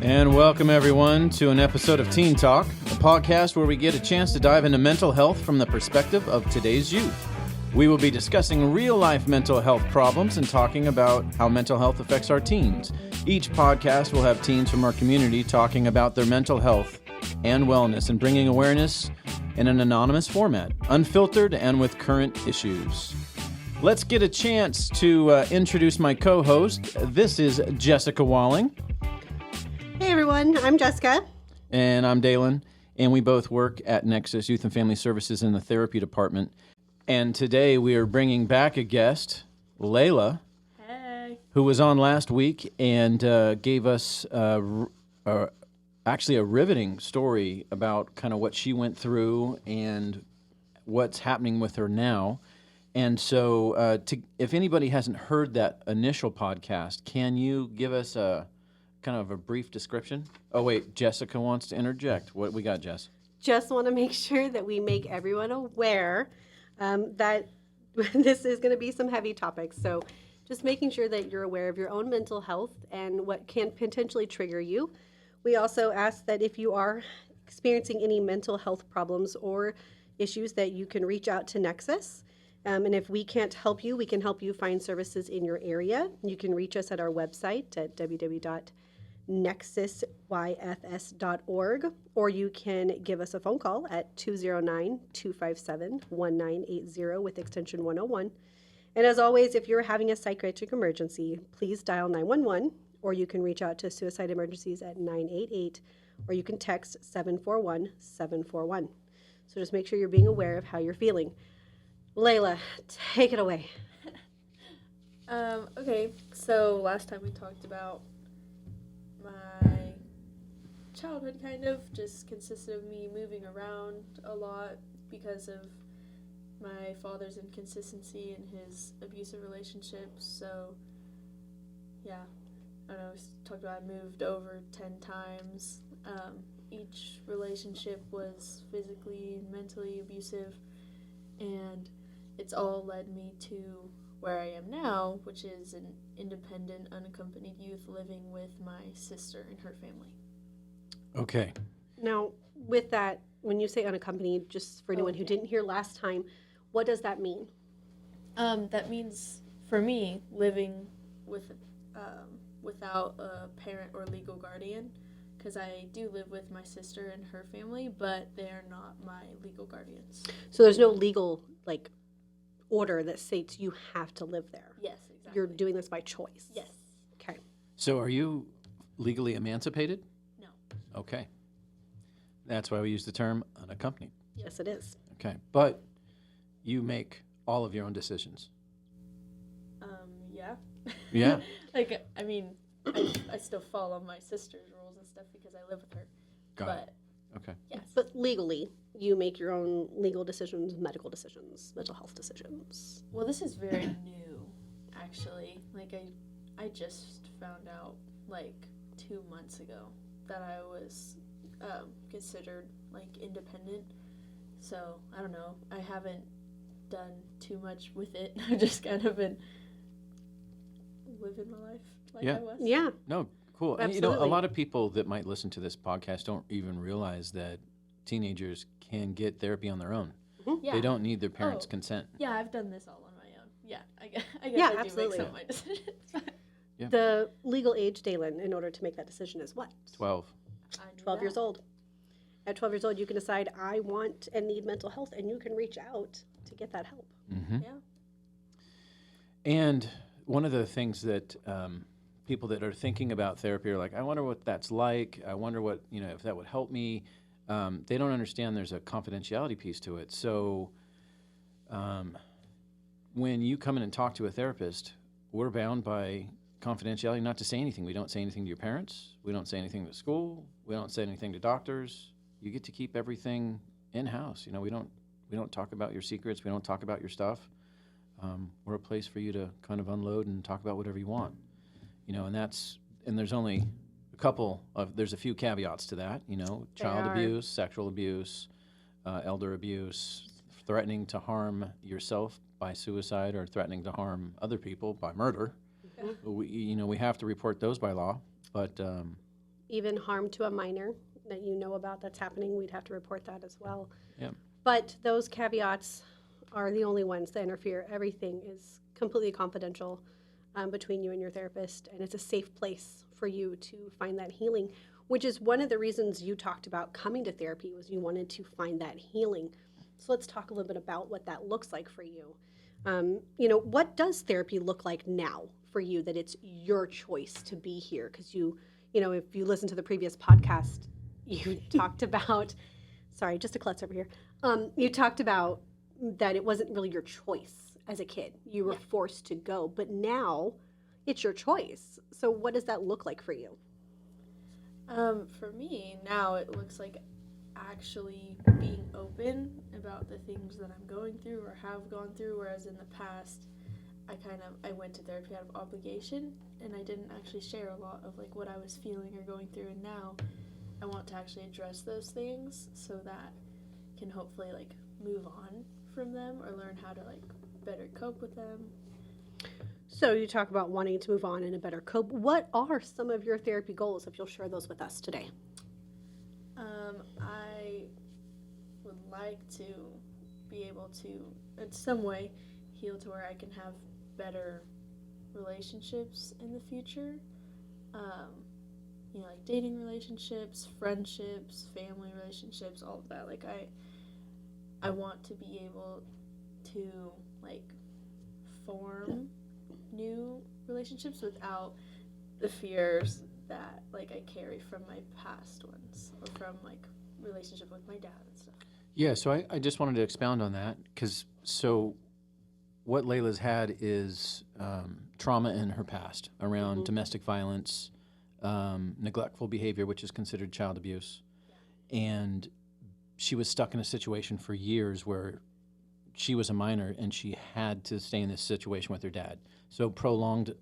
And welcome, everyone, to an episode of Teen Talk, a podcast where we get a chance to dive into mental health from the perspective of today's youth. We will be discussing real-life mental health problems and talking about how mental health affects our teens. Each podcast will have teens from our community talking about their mental health and wellness and bringing awareness in an anonymous format, unfiltered and with current issues. Let's get a chance to introduce my co-host. This is Jessica Walling. Hey everyone, I'm Jessica. And I'm Dalen, and we both work at Nexus Youth and Family Services in the therapy department. And today we are bringing back a guest, Layla, who was on last week and gave us actually a riveting story about kind of what she went through and what's happening with her now. And so if anybody hasn't heard that initial podcast, can you give us a kind of a brief description? Oh, wait, Jessica wants to interject. What we got, Jess? Just want to make sure that we make everyone aware that this is going to be some heavy topics. So just making sure that you're aware of your own mental health and what can potentially trigger you. We also ask that if you are experiencing any mental health problems or issues that you can reach out to Nexus. And if we can't help you, we can help you find services in your area. You can reach us at our website at www.nexusyfs.org, or you can give us a phone call at 209-257-1980 with extension 101. And as always, if you're having a psychiatric emergency, please dial 911, or you can reach out to Suicide Emergencies at 988, or you can text 741-741. So just make sure you're being aware of how you're feeling. Layla, take it away. Okay, so last time we talked about my childhood kind of just consisted of me moving around a lot because of my father's inconsistency in his abusive relationships. So, yeah, I don't know, we talked about I moved over 10 times. Each relationship was physically and mentally abusive, and it's all led me to where I am now, which is an independent, unaccompanied youth living with my sister and her family. Okay. Now, with that, when you say unaccompanied, just for anyone who didn't hear last time, what does that mean? That means, for me, living with without a parent or legal guardian, because I do live with my sister and her family, but they are not my legal guardians. So there's no legal, order that states you have to live there. Yes, exactly. You're doing this by choice. Yes. Okay. So are you legally emancipated? No. Okay. That's why we use the term unaccompanied. Yes, it is. Okay. But you make all of your own decisions. Yeah. Yeah. I still follow my sister's rules and stuff because I live with her. Got it. Okay. Yes. But legally, you make your own legal decisions, medical decisions, mental health decisions. Well, this is very new, actually. I just found out 2 months ago that I was considered independent. So I don't know. I haven't done too much with it. I've just kind of been living my life I was. Yeah. No, cool. Absolutely. And a lot of people that might listen to this podcast don't even realize that teenagers can get therapy on their own. Mm-hmm. Yeah. They don't need their parents' consent. Yeah, I've done this all on my own. Yeah, I guess Yeah, I absolutely. do make some of my decisions. Yeah. The legal age, Dalen, in order to make that decision is what? 12. 12 years old. At 12 years old, you can decide, I want and need mental health, and you can reach out to get that help. Mm-hmm. Yeah. And one of the things that people that are thinking about therapy are like, I wonder what that's like. I wonder what, if that would help me. They don't understand there's a confidentiality piece to it. So when you come in and talk to a therapist, we're bound by confidentiality not to say anything. We don't say anything to your parents. We don't say anything to school. We don't say anything to doctors. You get to keep everything in-house. We don't talk about your secrets. We don't talk about your stuff. We're a place for you to kind of unload and talk about whatever you want. And there's only there's a few caveats to that, child abuse, sexual abuse, elder abuse, threatening to harm yourself by suicide or threatening to harm other people by murder. We have to report those by law, but even harm to a minor that you know about that's happening, we'd have to report that as well. Yeah. But those caveats are the only ones that interfere. Everything is completely confidential between you and your therapist, and it's a safe place for you to find that healing, which is one of the reasons you talked about coming to therapy, was you wanted to find that healing. So let's talk a little bit about what that looks like for you. What does therapy look like now for you, that it's your choice to be here? Because if you listen to the previous podcast, you talked about, sorry, just a klutz over here. You talked about that it wasn't really your choice as a kid. You were forced to go, but now it's your choice. So what does that look like for you? For me, now it looks like actually being open about the things that I'm going through or have gone through, whereas in the past, I went to therapy out of obligation, and I didn't actually share a lot of like what I was feeling or going through, and now I want to actually address those things so that I can hopefully like move on from them or learn how to like better cope with them. So you talk about wanting to move on and a better cope. What are some of your therapy goals, if you'll share those with us today? I would like to be able to, in some way, heal to where I can have better relationships in the future. Like dating relationships, friendships, family relationships, all of that. Like I want to be able to like form new relationships without the fears that like I carry from my past ones or from like relationship with my dad and stuff. Yeah, so I just wanted to expound on that, because what Layla's had is trauma in her past around domestic violence, neglectful behavior, which is considered child abuse. And she was stuck in a situation for years where she was a minor and she had to stay in this situation with her dad. So prolonged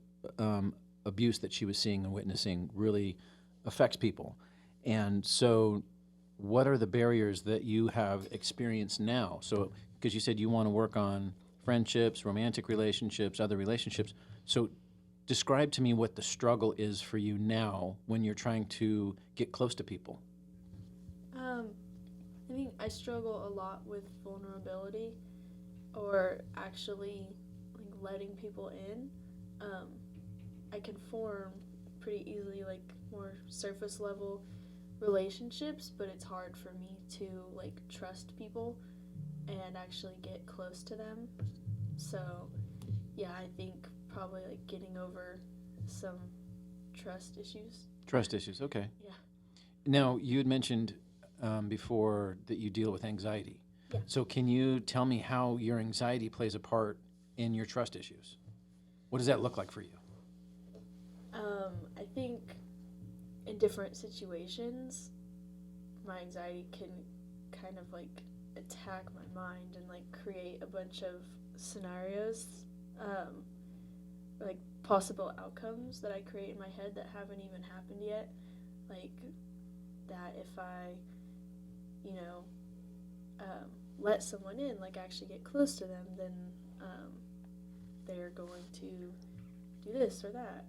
abuse that she was seeing and witnessing really affects people. And so what are the barriers that you have experienced now? So, because you said you want to work on friendships, romantic relationships, other relationships. So describe to me what the struggle is for you now when you're trying to get close to people. I think I struggle a lot with vulnerability or actually like letting people in. I can form pretty easily like more surface level relationships, but it's hard for me to like trust people and actually get close to them. So yeah, I think probably like getting over some trust issues. Trust issues, okay. Yeah. Now, you had mentioned before that you deal with anxiety. Yeah. So can you tell me how your anxiety plays a part in your trust issues? What does that look like for you? I think in different situations, my anxiety can kind of like attack my mind and like create a bunch of scenarios, like possible outcomes that I create in my head that haven't even happened yet. Like that if I, let someone in, like actually get close to them, then they're going to do this or that,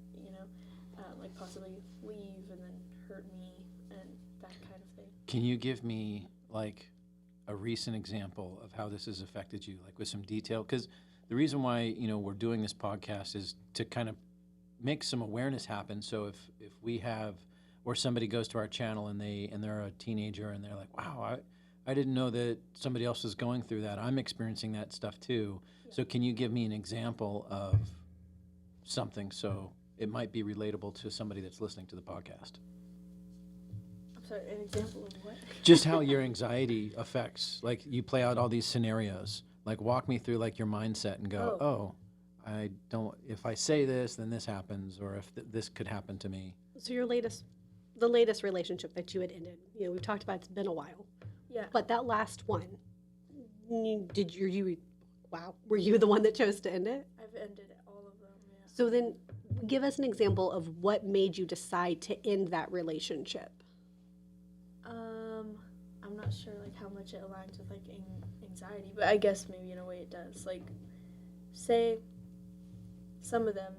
like possibly leave and then hurt me and that kind of thing. Can you give me like a recent example of how this has affected you, like with some detail? Because the reason why we're doing this podcast is to kind of make some awareness happen. So if we have, or somebody goes to our channel and they're a teenager and they're like, wow, I didn't know that somebody else was going through that. I'm experiencing that stuff too. Yeah. So can you give me an example of something so it might be relatable to somebody that's listening to the podcast? I'm sorry, an example of what? Just how your anxiety affects, like you play out all these scenarios. Like walk me through like your mindset and go, I don't, if I say this, then this happens, or if this could happen to me. So the latest relationship that you had ended, we've talked about it's been a while. Yeah. But that last one, were you the one that chose to end it? I've ended all of them, yeah. So then give us an example of what made you decide to end that relationship. I'm not sure like how much it aligns with like anxiety, but I guess maybe in a way it does. Like, say some of them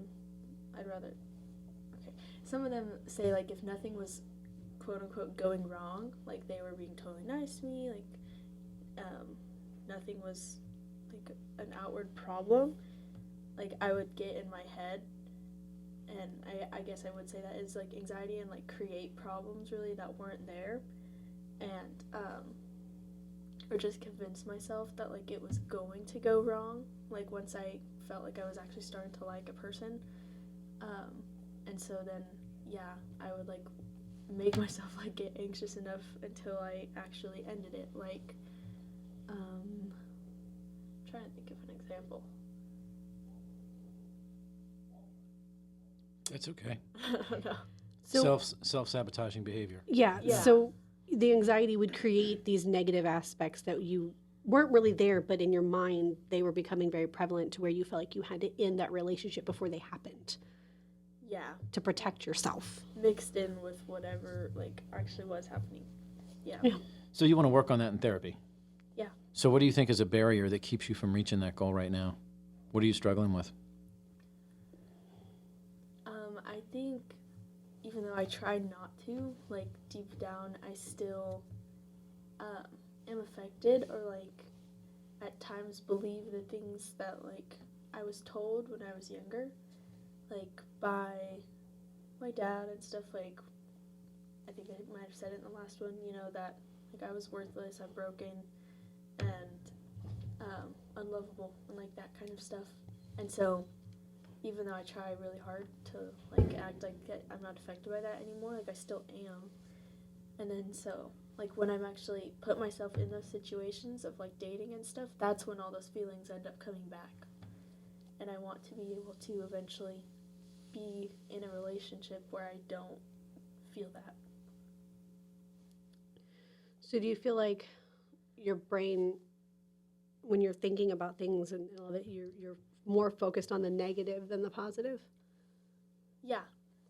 say like if nothing was quote unquote going wrong. Like they were being totally nice to me. Like nothing was like an outward problem. Like I would get in my head, and I guess I would say that is like anxiety and like create problems really that weren't there, and or just convince myself that like it was going to go wrong. Like once I felt like I was actually starting to like a person, and so then yeah, I would like make myself like get anxious enough until I actually ended it. Like trying to think of an example. That's okay. I don't know. So Self-sabotaging behavior. yeah, Yeah. so the anxiety would create these negative aspects that you weren't really there, but in your mind they were becoming very prevalent to where you felt like you had to end that relationship before they happened Yeah, to protect yourself. mixed in with whatever like actually was happening. Yeah. Yeah. So you want to work on that in therapy? Yeah. So what do you think is a barrier that keeps you from reaching that goal right now? What are you struggling with? I think even though I try not to, like deep down, I still am affected or like at times believe the things that like I was told when I was younger, like by my dad and stuff. Like I think I might have said it in the last one, you know, that like I was worthless, I'm broken, and unlovable and like that kind of stuff. And so even though I try really hard to like act like I'm not affected by that anymore, like I still am. And then so like when I'm actually put myself in those situations of like dating and stuff, that's when all those feelings end up coming back. And I want to be able to eventually be in a relationship where I don't feel that. So do you feel like your brain, when you're thinking about things and all that, you're more focused on the negative than the positive? Yeah.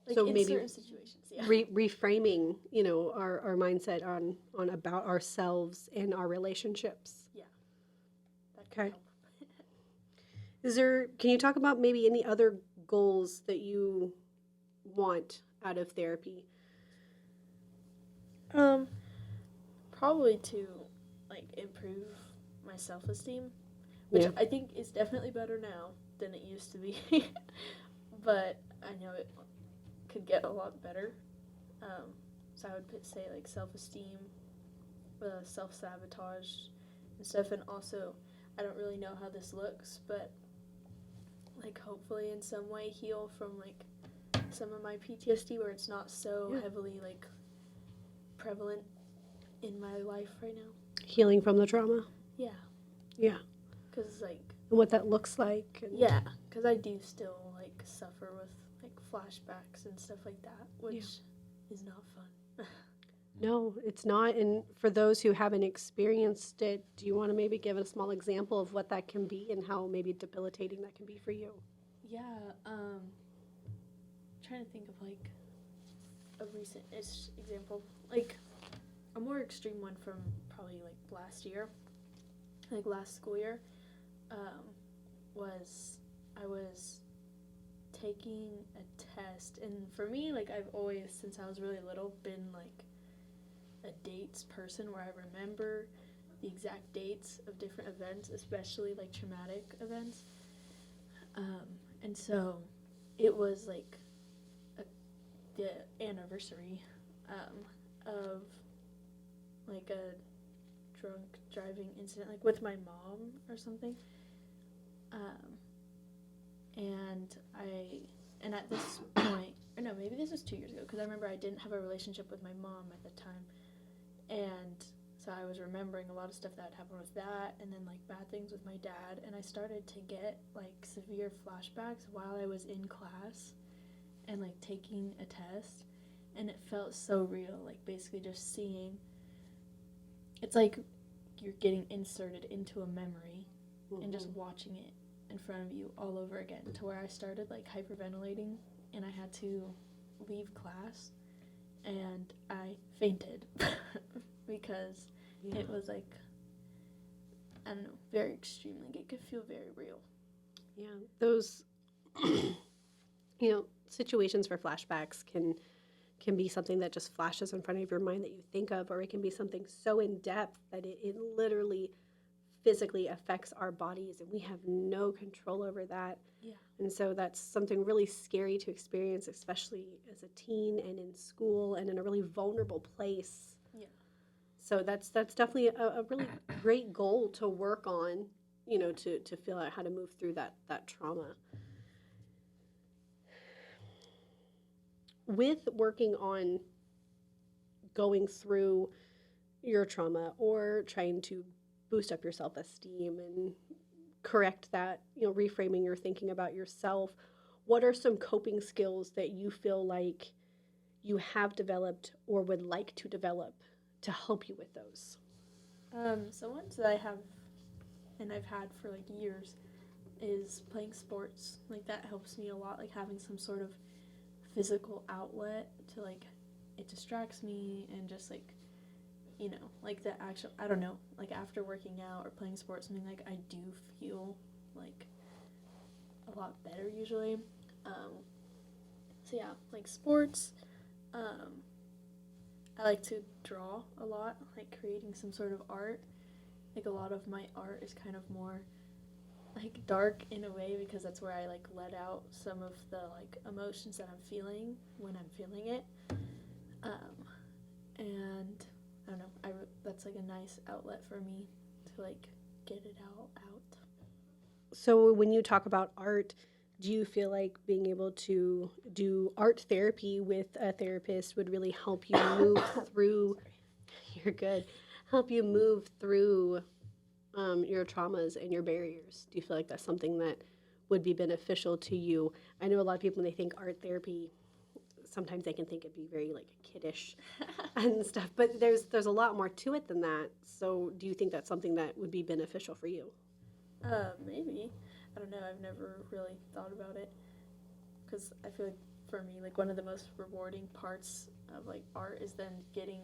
Like So in maybe certain situations, yeah. reframing, you know, our mindset on about ourselves and our relationships. That can Okay. help. Can you talk about maybe any other goals that you want out of therapy? Probably to like improve my self-esteem, which I think is definitely better now than it used to be. But I know it could get a lot better. So I would say like self-esteem, self-sabotage and stuff. And also, I don't really know how this looks, but like hopefully in some way heal from like some of my PTSD where it's not so heavily like prevalent in my life right now. Healing from the trauma? Yeah. Yeah. Because like And what that looks like? And yeah, because I do still like suffer with like flashbacks and stuff like that, which is not fun. No, it's not. And for those who haven't experienced it, do you want to maybe give a small example of what that can be and how maybe debilitating that can be for you? Yeah, trying to think of like a recent-ish example. Like a more extreme one from probably like last year, like last school year, was I was taking a test, and for me, like I've always, since I was really little, been like a dates person where I remember the exact dates of different events, especially like traumatic events. And so it was like the anniversary of like a drunk driving incident, like with my mom or something. And at this point, or no, maybe this was 2 years ago, because I remember I didn't have a relationship with my mom at the time. And so I was remembering a lot of stuff that had happened with that, and then like bad things with my dad, and I started to get like severe flashbacks while I was in class and like taking a test, and it felt so real, like basically just seeing, it's like you're getting inserted into a memory and just watching it in front of you all over again, to where I started like hyperventilating, and I had to leave class, and I fainted because it was like, I don't know, very extreme. Like it could feel very real. Yeah, those, situations for flashbacks can can be something that just flashes in front of your mind that you think of, or it can be something so in depth that it literally physically affects our bodies and we have no control over that. Yeah. And so that's something really scary to experience, especially as a teen and in school and in a really vulnerable place. Yeah. So that's definitely a really great goal to work on, you know, to feel out how to move through that trauma. With working on going through your trauma or trying to boost up your self-esteem and correct that, you know, reframing your thinking about yourself, what are some coping skills that you feel like you have developed or would like to develop to help you with those? So ones that I have and I've had for like years is playing sports. Like that helps me a lot, like having some sort of physical outlet to like it distracts me and just like, you know, like the actual, I don't know, like after working out or playing sports, something like I do feel like a lot better usually. So yeah, like sports. I like to draw a lot, like creating some sort of art. Like a lot of my art is kind of more like dark in a way because that's where I like let out some of the like emotions that I'm feeling when I'm feeling it. And I don't know, that's like a nice outlet for me to like get it out. So when you talk about art, do you feel like being able to do art therapy with a therapist would really help you move through? You're good. Help you move through your traumas and your barriers. Do you feel like that's something that would be beneficial to you? I know a lot of people when they think art therapy, sometimes they can think it'd be very like kiddish and stuff, but there's a lot more to it than that. So do you think that's something that would be beneficial for you? Maybe. I don't know. I've never really thought about it because I feel like for me, like one of the most rewarding parts of like art is then getting,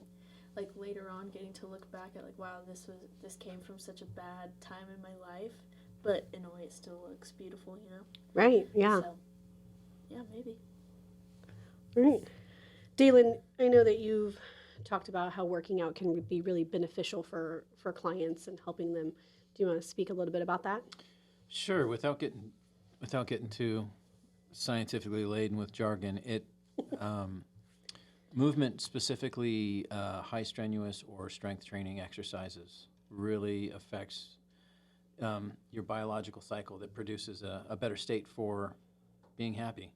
like later on, getting to look back at like, wow, this came from such a bad time in my life, but in a way it still looks beautiful, you know? Right. Yeah. So, yeah, maybe. Right. Dalen, I know that you've talked about how working out can be really beneficial for clients and helping them. Do you want to speak a little bit about that? Sure. Without getting too scientifically laden with jargon, movement, specifically high strenuous or strength training exercises, really affects your biological cycle that produces a better state for being happy.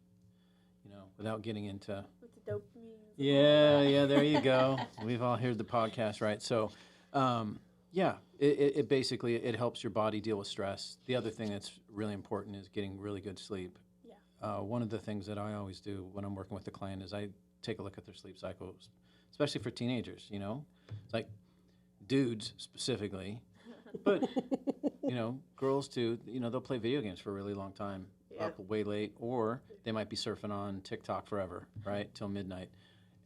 You know, without getting into With the dopamine. yeah, there you go. We've all heard the podcast, right? So, yeah, it basically it helps your body deal with stress. The other thing that's really important is getting really good sleep. Yeah. One of the things that I always do when I'm working with the client is I take a look at their sleep cycles, especially for teenagers. You know, it's like dudes specifically, but you know, girls too. You know, they'll play video games for a really long time, Yeah. up way late, or they might be surfing on TikTok forever, right, till midnight.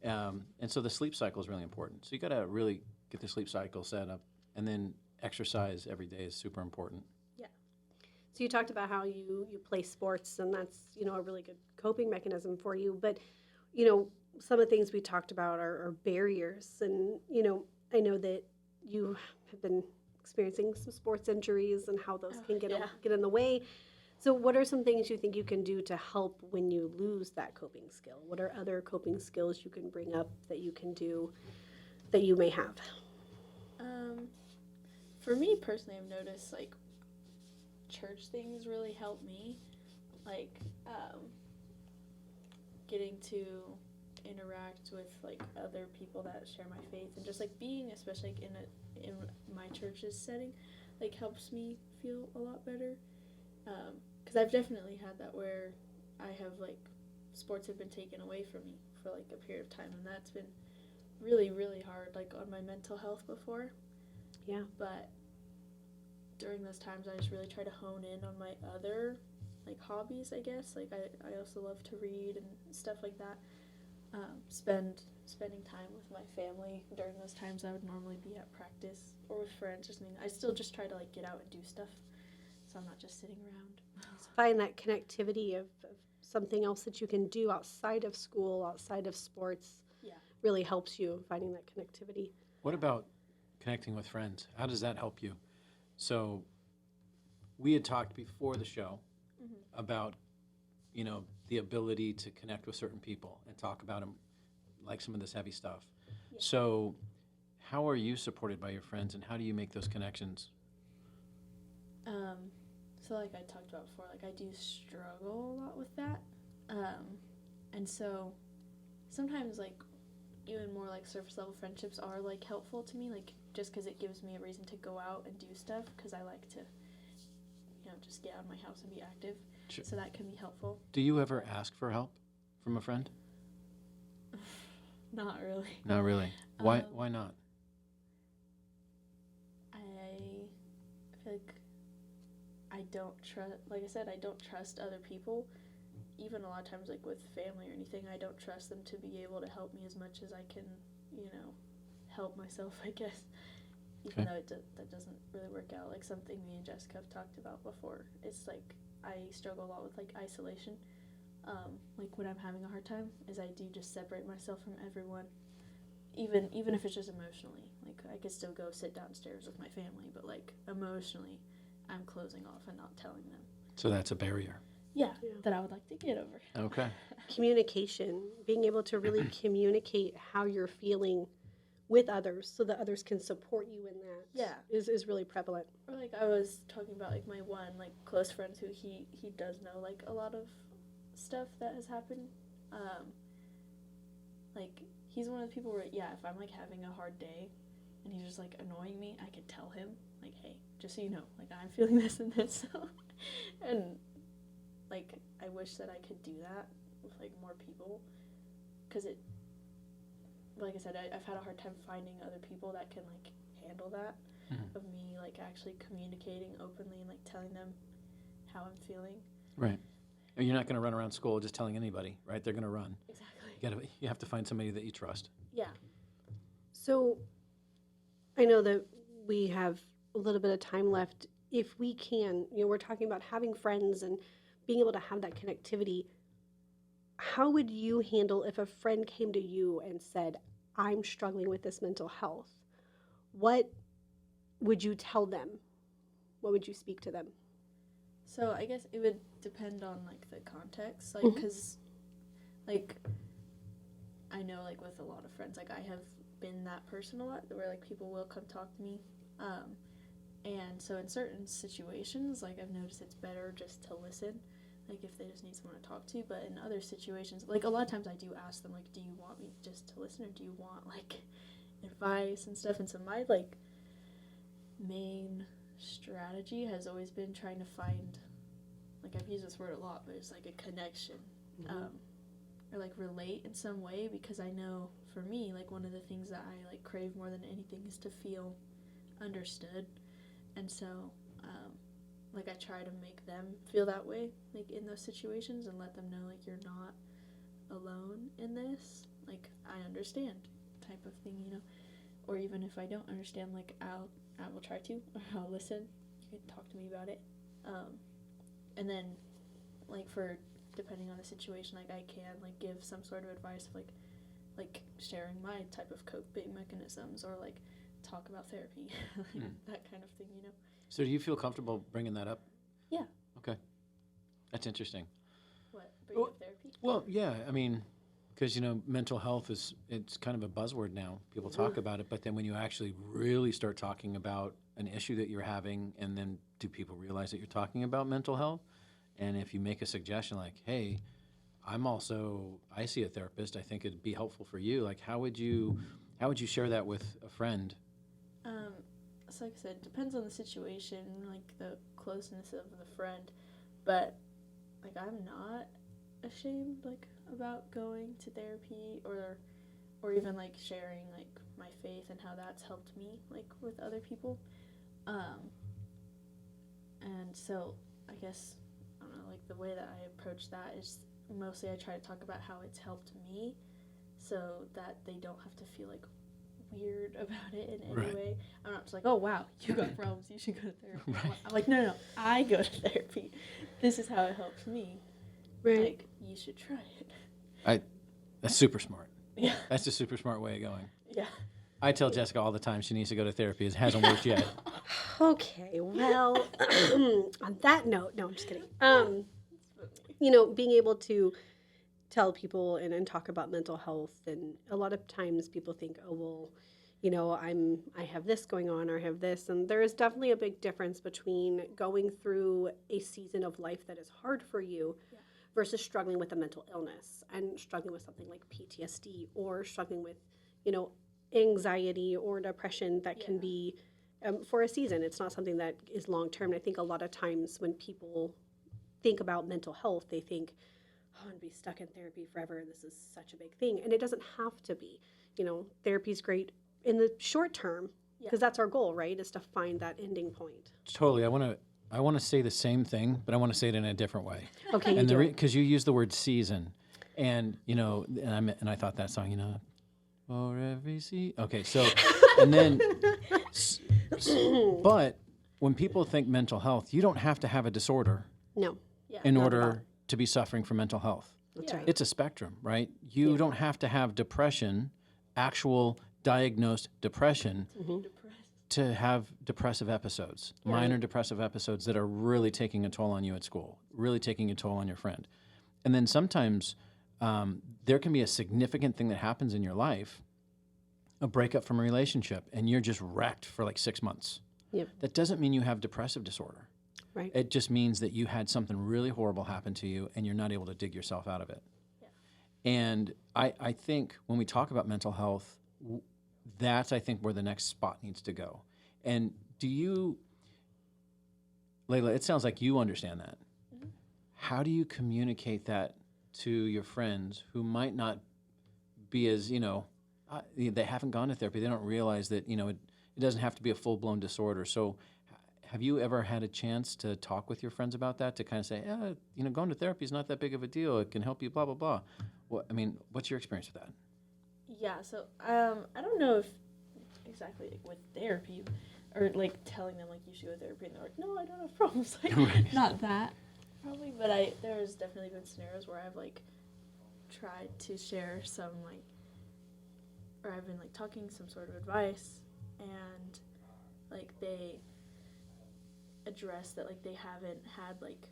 And so the sleep cycle is really important. So you got to really get the sleep cycle set up, and then exercise every day is super important. So you talked about how you play sports, and that's, you know, a really good coping mechanism for you. But, you know, some of the things we talked about are barriers. And, you know, I know that you have been experiencing some sports injuries and how those can get in the way. So what are some things you think you can do to help when you lose that coping skill? What are other coping skills you can bring up that you can do that you may have? For me personally, I've noticed like church things really help me, like getting to interact with like other people that share my faith and just like being, especially like in my church's setting, like helps me feel a lot better. Because I've definitely had that where I have like sports have been taken away from me for like a period of time, and that's been really, really hard, like on my mental health before. Yeah. But during those times, I just really try to hone in on my other like hobbies, I guess. Like I also love to read and stuff like that. Spending time with my family during those times I would normally be at practice or with friends or something. I still just try to like get out and do stuff, so I'm not just sitting around. Find that connectivity of something else that you can do outside of school, outside of sports, really helps you in finding that connectivity. What about connecting with friends? How does that help you? So we had talked before the show about, the ability to connect with certain people and talk about them, like some of this heavy stuff. Yeah. So how are you supported by your friends, and how do you make those connections? So like I talked about before, like I do struggle a lot with that. And so sometimes like even more like surface level friendships are like helpful to me, like just because it gives me a reason to go out and do stuff, because I like to, just get out of my house and be active. Sure. So that can be helpful. Do you ever ask for help from a friend? Not really. Not really. Why not? I feel like I don't trust, like I said, I don't trust other people. Even a lot of times, like with family or anything, I don't trust them to be able to help me as much as I can, help myself, I guess. Even though that doesn't really work out. Like something me and Jessica have talked about before. It's like I struggle a lot with like isolation. Like when I'm having a hard time, is I do just separate myself from everyone. Even if it's just emotionally. Like I could still go sit downstairs with my family, but like emotionally, I'm closing off and not telling them. So that's a barrier. Yeah, Yeah. that I would like to get over. Okay. Communication, being able to really communicate how you're feeling with others so that others can support you in that is really prevalent. Or like I was talking about like my one like close friend who he does know like a lot of stuff that has happened. Like he's one of the people where if I'm like having a hard day and he's just like annoying me, I could tell him like, hey, just so you know, like I'm feeling this and this. And like I wish that I could do that with like more people, because it, like I said, I've had a hard time finding other people that can like handle that, of me like actually communicating openly and like telling them how I'm feeling. Right. And you're not going to run around school just telling anybody, right? They're going to run. Exactly. You have to find somebody that you trust. Yeah. So I know that we have a little bit of time left. If we can, we're talking about having friends and being able to have that connectivity. How would you handle if a friend came to you and said, I'm struggling with this mental health? What would you tell them? What would you speak to them? So I guess it would depend on like the context, like because like I know like with a lot of friends, like I have been that person a lot where like people will come talk to me, and so in certain situations, like I've noticed it's better just to listen, like if they just need someone to talk to. But in other situations, like a lot of times I do ask them like, do you want me just to listen, or do you want like advice and stuff? And so my like main strategy has always been trying to find, like I've used this word a lot, but it's like a connection, or like relate in some way, because I know for me, like one of the things that I like crave more than anything is to feel understood. And so like I try to make them feel that way, like in those situations, and let them know like you're not alone in this, like I understand, type of thing, or even if I don't understand, like I will try to, or I'll listen, you can talk to me about it, and then like for depending on the situation, like I can like give some sort of advice of like sharing my type of coping mechanisms, or like talk about therapy, that kind of thing, So do you feel comfortable bringing that up? Yeah. Okay. That's interesting. What, bring up therapy? Well, yeah, I mean, because, mental health it's kind of a buzzword now. People talk about it, but then when you actually really start talking about an issue that you're having, and then do people realize that you're talking about mental health? And if you make a suggestion like, hey, I see a therapist, I think it'd be helpful for you. Like, how would you share that with a friend? So like I said, it depends on the situation, like the closeness of the friend, but like I'm not ashamed like about going to therapy, or even like sharing like my faith and how that's helped me like with other people, and so I guess I don't know, like the way that I approach that is mostly I try to talk about how it's helped me, so that they don't have to feel like weird about it in any way. I'm not just like, oh wow, you got problems, you should go to therapy. I'm like, no, I go to therapy. This is how it helps me. Right. Like, you should try it. That's super smart. Yeah. That's a super smart way of going. Yeah. I tell Jessica all the time she needs to go to therapy. It hasn't worked yet. Okay, well, on that note, no, I'm just kidding. Being able to tell people and talk about mental health, and a lot of times people think, oh, well, I have this going on, or I have this, and there is definitely a big difference between going through a season of life that is hard for you versus struggling with a mental illness and struggling with something like PTSD, or struggling with, anxiety or depression that can be for a season. It's not something that is long term. I think a lot of times when people think about mental health, they think, oh, I'm going to be stuck in therapy forever. This is such a big thing. And it doesn't have to be. Therapy's great in the short term, because that's our goal, right? Is to find that ending point. Totally. I want to say the same thing, but I want to say it in a different way. Okay, And you do. because you use the word season, and and I thought that song, for every season. Okay, so and then, but when people think mental health, you don't have to have a disorder No, in not at all. order to be suffering from mental health. That's Yeah. right. It's a spectrum, right? You don't have to have depression, actual diagnosed depression, to have depressive episodes, minor depressive episodes that are really taking a toll on you at school, really taking a toll on your friend. And then sometimes there can be a significant thing that happens in your life, a breakup from a relationship, and you're just wrecked for like 6 months. Yep. That doesn't mean you have depressive disorder. Right. It just means that you had something really horrible happen to you and you're not able to dig yourself out of it. Yeah. And I think when we talk about mental health, that's, I think, where the next spot needs to go. And Layla, it sounds like you understand that. Mm-hmm. How do you communicate that to your friends who might not be as, they haven't gone to therapy. They don't realize that, it doesn't have to be a full-blown disorder. So have you ever had a chance to talk with your friends about that, to kind of say, going to therapy is not that big of a deal. It can help you, blah, blah, blah. What's your experience with that? Yeah, so I don't know if exactly like with therapy or like telling them like you should go to therapy, and they're like, no, I don't have problems. Like, Right. not that probably, but there's definitely been scenarios where I've like tried to share some or I've been like talking some sort of advice, and like they address that like they haven't had like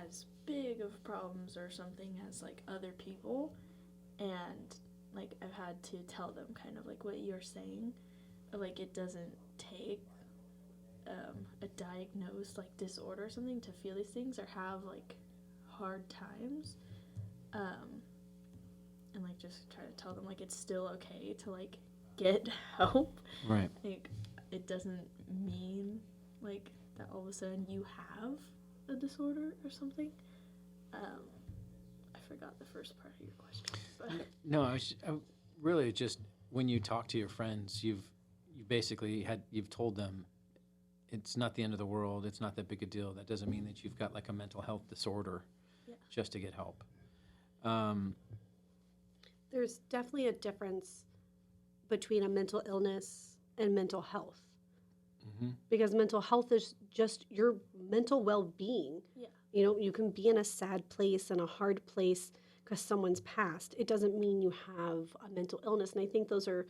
as big of problems or something as like other people, and like I've had to tell them kind of like what you're saying, like it doesn't take a diagnosed like disorder or something to feel these things or have like hard times, and like just try to tell them like it's still okay to like get help. Right. Like it doesn't mean like that all of a sudden you have a disorder or something. I forgot the first part of your question. But. No, I really just, when you talk to your friends, you've told them it's not the end of the world. It's not that big a deal. That doesn't mean that you've got like a mental health disorder just to get help. There's definitely a difference between a mental illness and mental health. Mm-hmm. Because mental health is just your mental well-being. Yeah. You can be in a sad place and a hard place because someone's passed. It doesn't mean you have a mental illness. And I think those are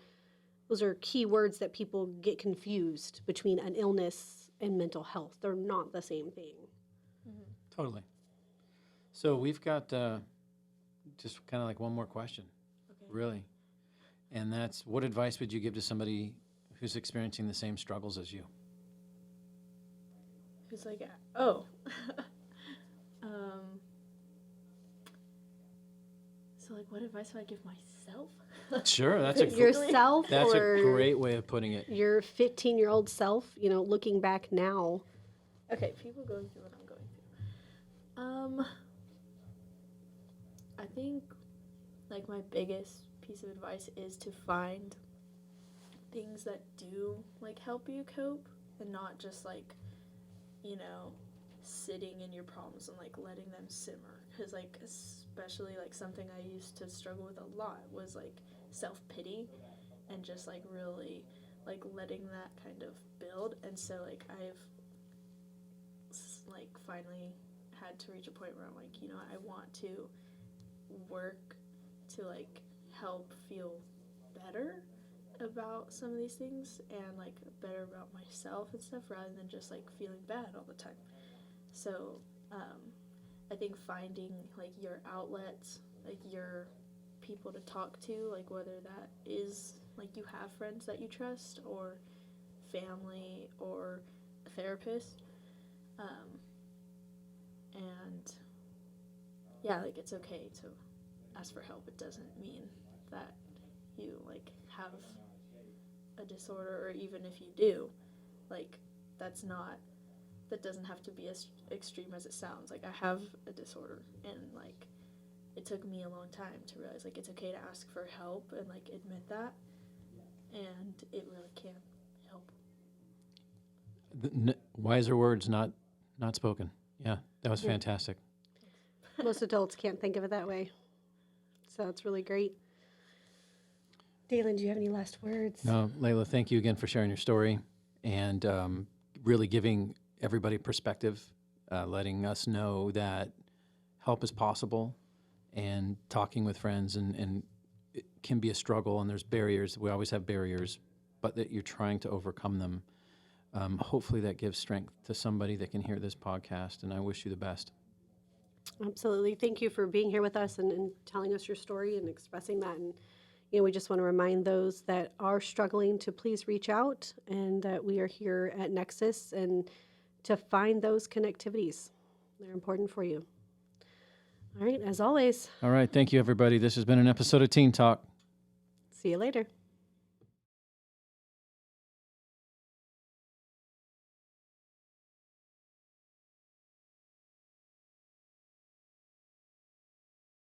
key words that people get confused between an illness and mental health. They're not the same thing. Mm-hmm. Totally. So we've got just kind of like one more question, really. And that's, what advice would you give to somebody who's experiencing the same struggles as you? Who's like, oh. So like, what advice would I give myself? Sure, that's Yourself, that's or a great way of putting it. your 15-year-old self, looking back now. Okay, people going through what I'm going through. I think like my biggest piece of advice is to find things that do like help you cope, and not just like, sitting in your problems and like letting them simmer. Because like especially like something I used to struggle with a lot was like self-pity, and just like really like letting that kind of build. And so like I've like finally had to reach a point where I'm like, I want to work to like help feel better about some of these things and like better about myself and stuff rather than just like feeling bad all the time. So I think finding like your outlets, like your people to talk to, like whether that is like you have friends that you trust or family or a therapist, and yeah, like it's okay to ask for help. It doesn't mean that you like have a disorder, or even if you do, like that doesn't have to be as extreme as it sounds. Like I have a disorder, and like it took me a long time to realize like it's okay to ask for help and like admit that, and it really can help. Wiser words not spoken. Yeah, that was Yeah. fantastic. Most adults can't think of it that way. So it's really great. Dalen, do you have any last words? No, Layla, thank you again for sharing your story and really giving everybody perspective, letting us know that help is possible, and talking with friends, and it can be a struggle, and there's barriers. We always have barriers, but that you're trying to overcome them. Hopefully that gives strength to somebody that can hear this podcast, and I wish you the best. Absolutely. Thank you for being here with us and telling us your story and expressing that. And, we just want to remind those that are struggling to please reach out, and that we are here at Nexus and to find those connectivities. They're important for you. All right. As always, All right, thank you, everybody. This has been an episode of Teen Talk. see you later.